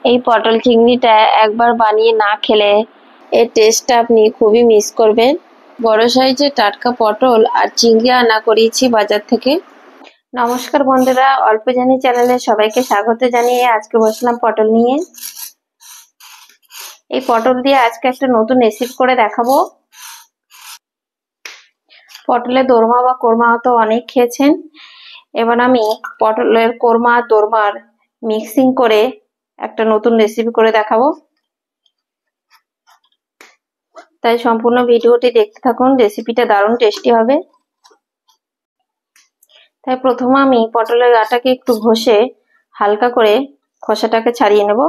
এই পটল চিংড়িটা একবার বানিয়ে না খেলে এর টেস্টটা আপনি খুবই মিস করবেন। বড় সাইজের টাটকা পটল আর চিংড়ি আনা করিয়েছি বাজার থেকে। নমস্কার বন্ধুরা, অল্প জানি চ্যানেলে সবাইকে স্বাগত জানিয়ে আজকে বসলাম পটল নিয়ে। এই পটল দিয়ে আজকে একটা নতুন রেসিপি করে দেখাবো। পটলের দোরমা বা কোরমা তো অনেক খেয়েছেন, এবার আমি পটলের কোরমা দোরমার মিক্সিং করে একটা নতুন রেসিপি করে দেখাবো। তাই সম্পূর্ণ ভিডিওটি দেখতে থাকুন, রেসিপিটা দারুণ টেস্টি হবে। তাই প্রথমে আমি পটলের গাটাকে একটু ঘষে হালকা করে খোসাটাকে ছাড়িয়ে নেব।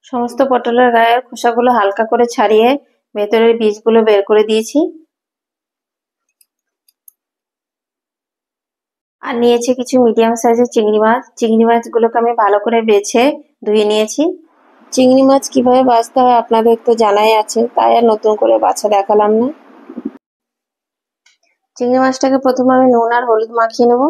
সমস্ত পটলের গায়ের খোসাগুলো হালকা করে ছাড়িয়ে ভেতরের বীজগুলো বের করে দিয়েছি। আর নিয়েছি কিছু মিডিয়াম সাইজের চিংড়ি মাছ। চিংড়ি মাছগুলোকে আমি ভালো করে বেছে ধুয়ে নিয়েছি। চিংড়ি মাছ কিভাবে বাছতে হয় আপনাদের তো জানাই আছে, তাই আর নতুন করে বাছা দেখালাম না। চিংড়ি মাছটাকে প্রথমে আমি নুন আর হলুদ মাখিয়ে নেব।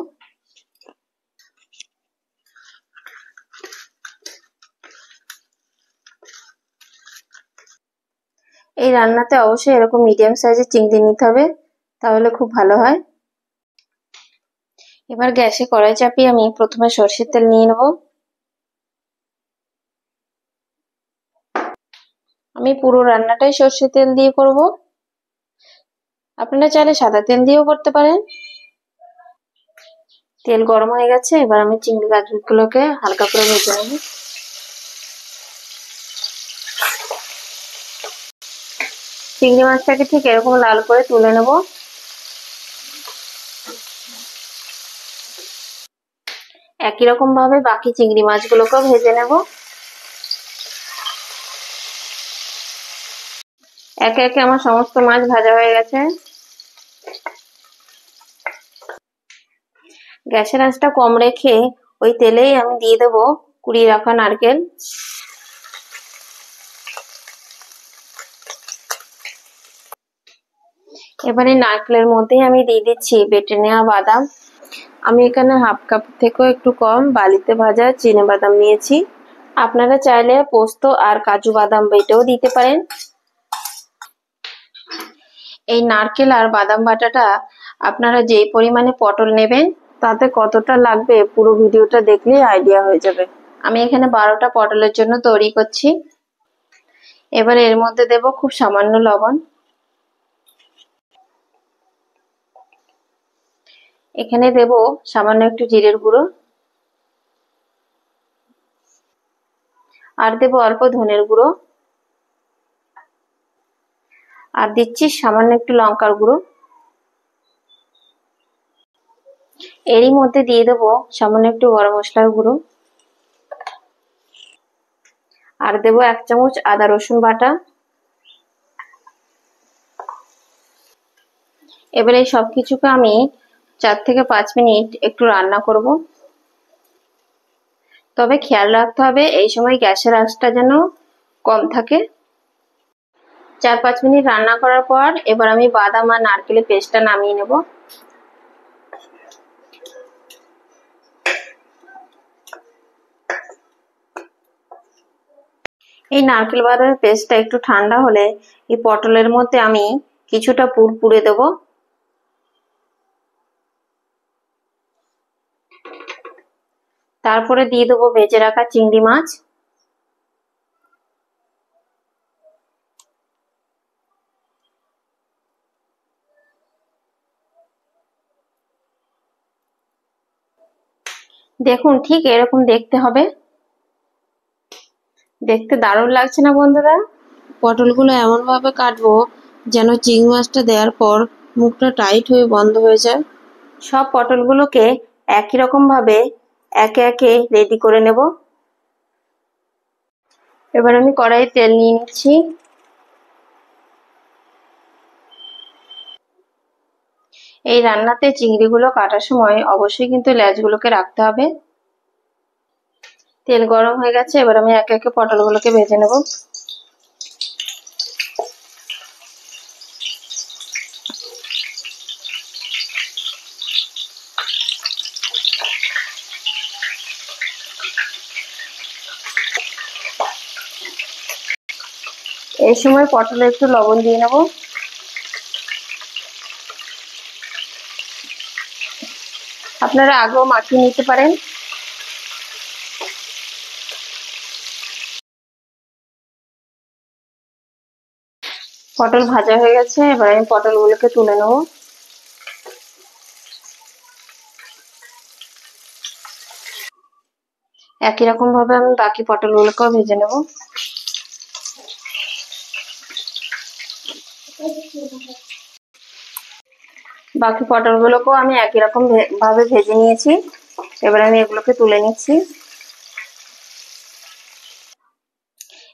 এই রান্নাতে অবশ্যই এরকম মিডিয়াম সাইজের চিংড়ি নিতে হবে, তাহলে খুব ভালো হয়। এবার গ্যাসে কড়াই চাপিয়ে আমি প্রথমে সরষের তেল নিয়ে নেব। আমি পুরো রান্নাটাই সরষের তেল দিয়ে করব, আপনারা চাইলে সাদা তেল দিয়েও করতে পারেন। তেল গরম হয়ে গেছে, এবার আমি চিংড়ি গাছগুলোকে হালকা করে ভেজে নেব। চিংড়ি মাছটাকে ঠিক এরকম লাল করে তুলে নেব। একই রকম ভাবে বাকি চিংড়ি মাছগুলোকেও ভেজে নেব। একে একে আমার সমস্ত মাছ ভাজা হয়ে গেছে। গ্যাসের আঁচটা কম রেখে ওই তেলেই আমি দিয়ে দেবো কুড়িয়ে রাখা নারকেল। এবারে নারকেলের মধ্যেই আমি দিয়ে দিচ্ছি বেটে নেওয়া বাদাম। আমি এখানে হাফ কাপ থেকেও একটু কম বালিতে ভাজা চিনে বাদাম নিয়েছি। আপনারা চাইলে পোস্ত আর কাজু বাদাম বেটেও দিতে পারেন। এই নারকেল আর বাদাম বাটাটা আপনারা যেই পরিমাণে পটল নেবেন তাতে কতটা লাগবে পুরো ভিডিওটা দেখলেই আইডিয়া হয়ে যাবে। আমি এখানে 12টা পটলের জন্য তৈরি করছি। এবার এর মধ্যে দেব খুব সামান্য লবণ। এখানে দেব সামান্য একটু জিরের গুঁড়ো, আর দেব অল্প ধনের গুঁড়ো, আর দিচ্ছি সামান্য একটু লঙ্কার গুঁড়ো। এরই মধ্যে দিয়ে দেব সামান্য একটু গরম মশলার গুঁড়ো, আর দেব 1 চামচ আদা রসুন বাটা। এবারে সবকিছুকে আমি 4 থেকে 5 মিনিট একটু রান্না করব। তবে খেয়াল রাখতে হবে এই সময় গ্যাসের আঁচটা যেন কম থাকে। 4-5 মিনিট রান্না করার পর এবার আমি বাদাম আর নারকেলের পেস্টটা নামিয়ে নেব। এই নারকেল বাদামের পেস্টটা একটু ঠান্ডা হলে এই পটলের মধ্যে আমি কিছুটা পুর পুরে দেব। তারপরে দিয়ে দেবো ভেজে রাখা চিংড়ি মাছ। দেখুন ঠিক এরকম দেখতে হবে। দেখতে দারুণ লাগছে না বন্ধুরা? পটলগুলো এমন ভাবে কাটবো যেন চিংড়ি মাছটা দেওয়ার পর মুখটা টাইট হয়ে বন্ধ হয়ে যায়। সব পটলগুলোকে একই রকম ভাবে একে একে রেডি করে নেব। এবার আমি কড়াইয়ে তেল নিয়ে নিচ্ছি। এই রান্নাতে চিংড়িগুলো কাটার সময় অবশ্যই কিন্তু লেজগুলোকে রাখতে হবে। তেল গরম হয়ে গেছে, এবার আমি একে একে পটলগুলোকে ভেজে নেব। এই সময় পটলে একটু লবণ দিয়ে নেব। আপনারা আগেও মাখিয়ে নিতে পারেন। পটল ভাজা হয়ে গেছে, এবার আমি পটলগুলোকে তুলে নেব। একই রকম ভাবে আমি বাকি পটলগুলোকেও ভেজে নেব। বাকি পটলগুলোকেও আমি একই রকম ভাবে ভেজে নিয়েছি। এবার আমি এগুলোকে তুলে নিচ্ছি।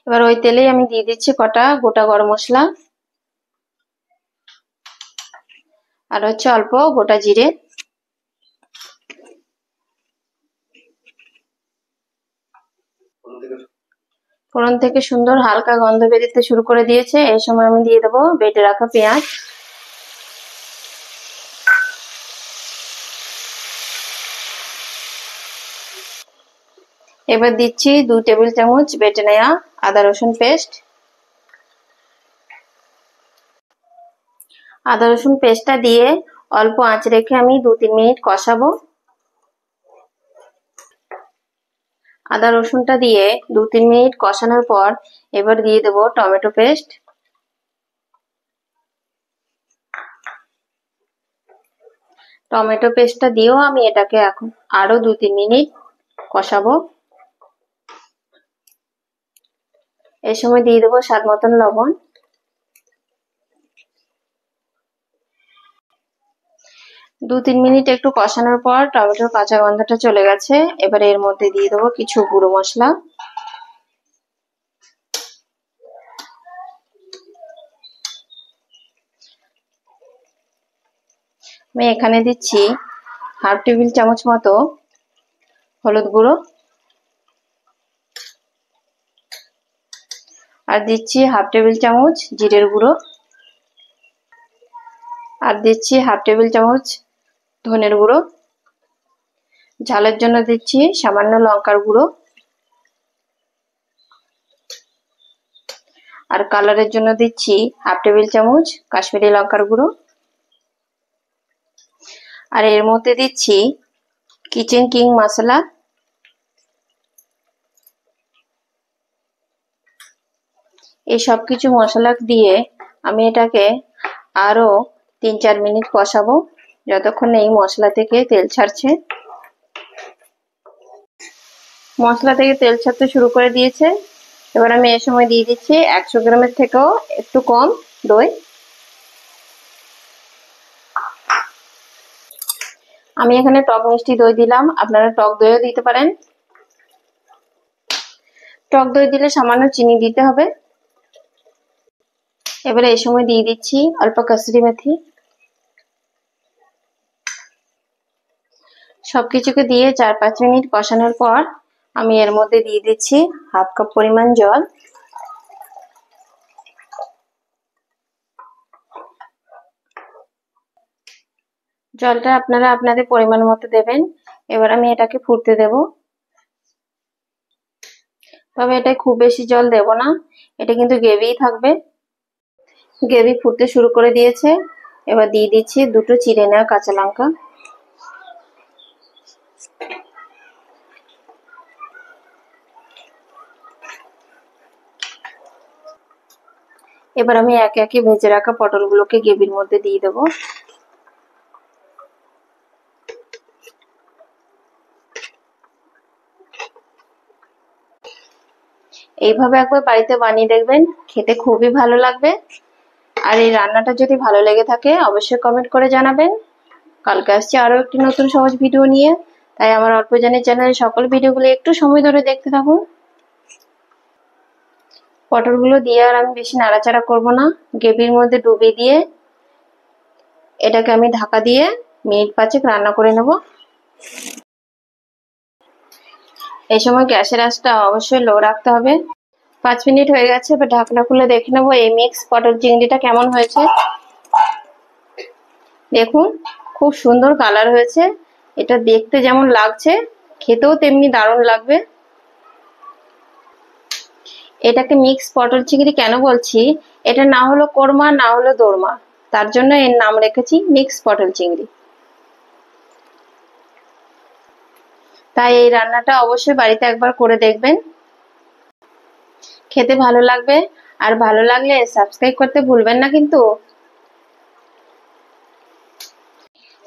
এবার ওই তেলেই আমি দিয়ে দিচ্ছি কটা গোটা গরম মশলা, আর হচ্ছে অল্প গোটা জিরে। ফোড়ন থেকে সুন্দর হালকা গন্ধ বেরোতে শুরু করে দিয়েছে। এই সময় আমি দিয়ে দেবো বেটে রাখা পেঁয়াজ। এবার দিচ্ছি 2 টেবিল চামচ বেটে নেওয়া আদা রসুন পেস্ট। আদা রসুন পেস্টটা দিয়ে অল্প আঁচ রেখে আমি 2-3 মিনিট কষাবো। আদা রসুনটা দিয়ে 2-3 মিনিট কষানোর পর এবার দিয়ে দেবো টমেটো পেস্ট। টমেটো পেস্টটা দিয়েও আমি এটাকে এখন আরো 2-3 মিনিট কষাবো। এই সময় দিয়ে দেবো স্বাদ মতন লবণ। দু তিন মিনিট একটু কষানোর পর টমেটোর কাঁচা গন্ধটা চলে গেছে। এবারে এর মধ্যে দিয়ে দেবো কিছু গুঁড়ো মশলা। আমি এখানে দিচ্ছি 1/2 টেবিল চামচ মতো হলুদ গুঁড়ো, আর দিচ্ছি 1/2 টেবিল চামচ জিরের গুঁড়ো, আর দিচ্ছি 1/2 টেবিল চামচ ধনের গুঁড়ো। ঝালের জন্য দিচ্ছি সামান্য লঙ্কার গুঁড়ো, আর কালারের জন্য দিচ্ছি 1/2 টেবিল চামচ কাশ্মীরি লঙ্কার গুঁড়ো। আর এর মধ্যে দিচ্ছি কিচেন কিং মশলা। এই সব কিছু মশলা দিয়ে আমি এটাকে আরো 3-4 মিনিট কষাবো, যতক্ষণ এই মশলা থেকে তেল ছাড়ছে। মশলা থেকে তেল ছাড়তে শুরু করে দিয়েছে। এবার আমি এই সময় দিয়ে দিচ্ছি 100 গ্রামের থেকেও একটু কম দই। আমি এখানে টক মিষ্টি দই দিলাম, আপনারা টক দইও দিতে পারেন। টক দই দিলে সামান্য চিনি দিতে হবে। এবারে এই সময় দিয়ে দিচ্ছি অল্প কসুরি মেথি। সবকিছুকে দিয়ে 4-5 মিনিট কষানোর পর আমি এর মধ্যে দিয়ে দিচ্ছি 1/2 কাপ পরিমাণ জল। জলটা আপনারা আপনাদের পরিমাণ মতো দেবেন। এবার আমি এটাকে ফুটতে দেব। তবে এটা খুব বেশি জল দেব না, এটা কিন্তু গ্রেভিই থাকবে। গ্রেভি ফুটতে শুরু করে দিয়েছে। এবার দিয়ে দিচ্ছি 2টো চিড়ে নেওয়া কাঁচা লঙ্কা। এবার আমি একে একে ভেজে রাখা পটলগুলোকে গ্রেভির মধ্যে দিয়ে দেবো। এইভাবে একবার বাড়িতে বানিয়ে দেখবেন, খেতে খুবই ভালো লাগবে। আর এই রান্নাটা যদি ভালো লেগে থাকে অবশ্যই কমেন্ট করে জানাবেন। কালকে আসছি আরো একটি নতুন সহজ ভিডিও নিয়ে, তাই আমার অল্প জানি চ্যানেলের সকল ভিডিওগুলো একটু সময় ধরে দেখতে থাকুন। পটলগুলো দিয়ে আর আমি বেশি নাড়াচাড়া করব না, গ্রেভির মধ্যে ডুবিয়ে দিয়ে এটাকে আমি ঢাকা দিয়ে মিনিট 5 রান্না করে নেব। এই সময় গ্যাসের আঁচটা অবশ্যই লো রাখতে হবে। 5 মিনিট হয়ে গেছে, এবার ঢাকনা খুলে দেখে নেবো এই মিক্স পটল চিংড়িটা কেমন হয়েছে। দেখুন খুব সুন্দর কালার হয়েছে। এটা দেখতে যেমন লাগছে খেতেও তেমনি দারুণ লাগবে। এটাকে মিক্স পটল চিংড়ি কেন বলছি, এটা না হলো কোরমা না হলো দোরমা, তার জন্য এর নাম রেখেছি মিক্স পটল চিংড়ি। তাই এই রান্নাটা অবশ্যই বাড়িতে একবার করে দেখবেন, খেতে ভালো লাগবে। আর ভালো লাগলে সাবস্ক্রাইব করতে ভুলবেন না কিন্তু।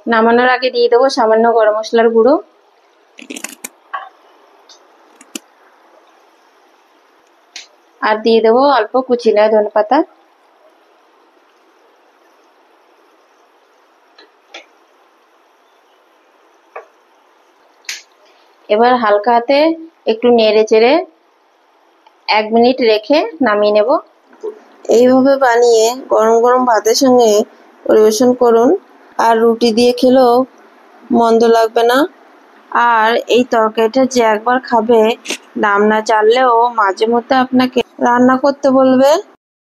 নামানোর আগে দিয়ে দেবো সামান্য গরম মশলার গুঁড়ো, আর দিয়ে দেবো অল্প কুচি নেওয়া ধনেপাতা। এবার হালকা হাতে একটু নেড়ে চেড়ে 1 মিনিট রেখে নামিয়ে নেব। এইভাবে বানিয়ে গরম গরম ভাতের সঙ্গে পরিবেশন করুন, আর রুটি দিয়ে খেলেও মন্দ লাগবে না। আর এই তরকারিটা যে একবার খাবে নাম না জানলেও মাঝে মধ্যে আপনাকে রান্না করতে বলবে।